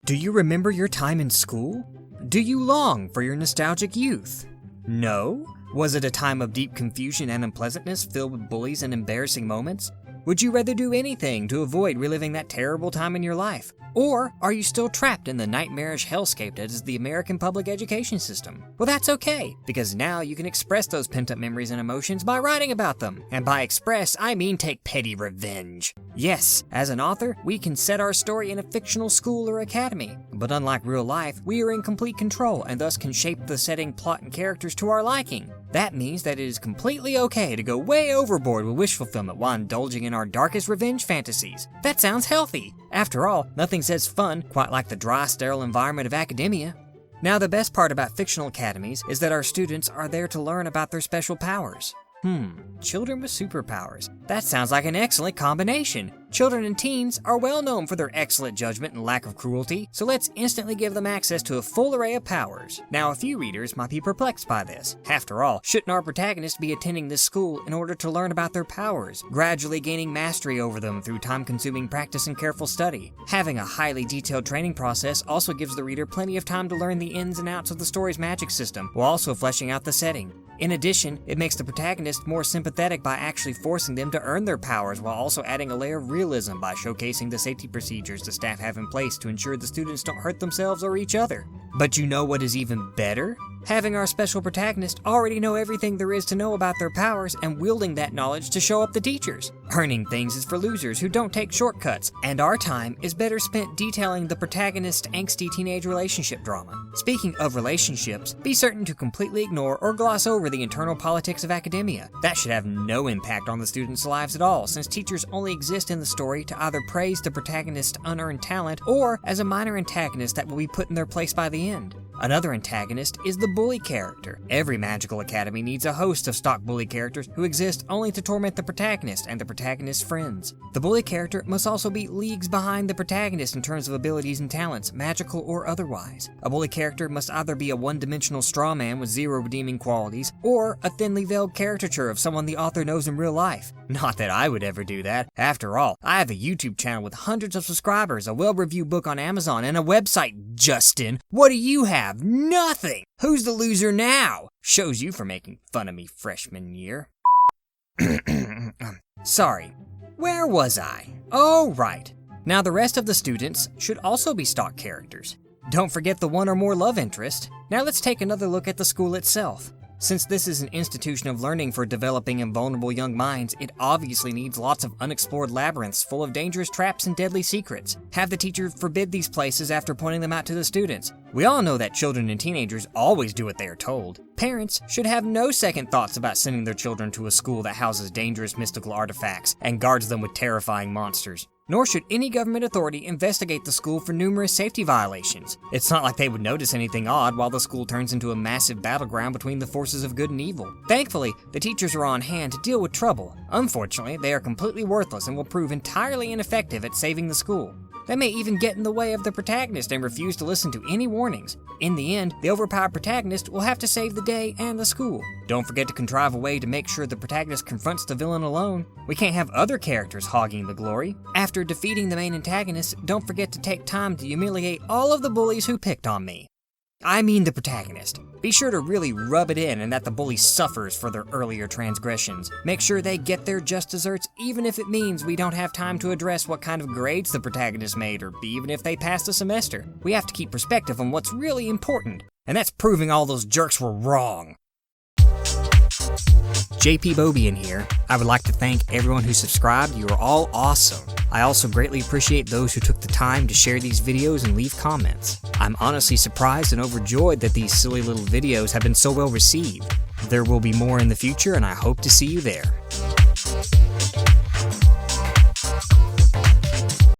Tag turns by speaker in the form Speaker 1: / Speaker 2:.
Speaker 1: Do you remember your time in school? Do you long for your nostalgic youth? No? Was it a time of deep confusion and unpleasantness filled with bullies and embarrassing moments? Would you rather do anything to avoid reliving that terrible time in your life? Or are you still trapped in the nightmarish hellscape that is the American public education system? Well, that's okay, because now you can express those pent-up memories and emotions by writing about them. And by express, I mean take petty revenge. Yes, as an author, we can set our story in a fictional school or academy. But unlike real life, we are in complete control and thus can shape the setting, plot, and characters to our liking. That means that it is completely okay to go way overboard with wish fulfillment while indulging in our darkest revenge fantasies. That sounds healthy. After all, nothing says fun quite like the dry, sterile environment of academia. Now, the best part about fictional academies is that our students are there to learn about their special powers. Children with superpowers. That sounds like an excellent combination. Children and teens are well known for their excellent judgment and lack of cruelty, so let's instantly give them access to a full array of powers. Now, a few readers might be perplexed by this. After all, shouldn't our protagonist be attending this school in order to learn about their powers, gradually gaining mastery over them through time-consuming practice and careful study? Having a highly detailed training process also gives the reader plenty of time to learn the ins and outs of the story's magic system, while also fleshing out the setting. In addition, it makes the protagonist more sympathetic by actually forcing them to earn their powers while also adding a layer of realism by showcasing the safety procedures the staff have in place to ensure the students don't hurt themselves or each other. But you know what is even better? Having our special protagonist already know everything there is to know about their powers and wielding that knowledge to show up the teachers. Earning things is for losers who don't take shortcuts, and our time is better spent detailing the protagonist's angsty teenage relationship drama. Speaking of relationships, be certain to completely ignore or gloss over the internal politics of academia. That should have no impact on the students' lives at all, since teachers only exist in the story to either praise the protagonist's unearned talent or as a minor antagonist that will be put in their place by the end. Another antagonist is the bully character. Every magical academy needs a host of stock bully characters who exist only to torment the protagonist and the protagonist's friends. The bully character must also be leagues behind the protagonist in terms of abilities and talents, magical or otherwise. A bully character must either be a one-dimensional straw man with zero redeeming qualities, or a thinly veiled caricature of someone the author knows in real life. Not that I would ever do that. After all, I have a YouTube channel with hundreds of subscribers, a well-reviewed book on Amazon, and a website, Justin. What do you have? Nothing! Who's the loser now? Shows you for making fun of me freshman year. Sorry, where was I? Oh, right. Now the rest of the students should also be stock characters. Don't forget the one or more love interest. Now let's take another look at the school itself. Since this is an institution of learning for developing and vulnerable young minds, it obviously needs lots of unexplored labyrinths full of dangerous traps and deadly secrets. Have the teacher forbid these places after pointing them out to the students. We all know that children and teenagers always do what they are told. Parents should have no second thoughts about sending their children to a school that houses dangerous mystical artifacts and guards them with terrifying monsters. Nor should any government authority investigate the school for numerous safety violations. It's not like they would notice anything odd while the school turns into a massive battleground between the forces of good and evil. Thankfully, the teachers are on hand to deal with trouble. Unfortunately, they are completely worthless and will prove entirely ineffective at saving the school. They may even get in the way of the protagonist and refuse to listen to any warnings. In the end, the overpowered protagonist will have to save the day and the school. Don't forget to contrive a way to make sure the protagonist confronts the villain alone. We can't have other characters hogging the glory. After defeating the main antagonist, don't forget to take time to humiliate all of the bullies who picked on me. I mean the protagonist. Be sure to really rub it in and that the bully suffers for their earlier transgressions. Make sure they get their just desserts, even if it means we don't have time to address what kind of grades the protagonist made, or even if they passed a semester. We have to keep perspective on what's really important, and that's proving all those jerks were wrong. J.P.Beaubien here. I would like to thank everyone who subscribed. You are all awesome. I also greatly appreciate those who took the time to share these videos and leave comments. I'm honestly surprised and overjoyed that these silly little videos have been so well received. There will be more in the future, and I hope to see you there.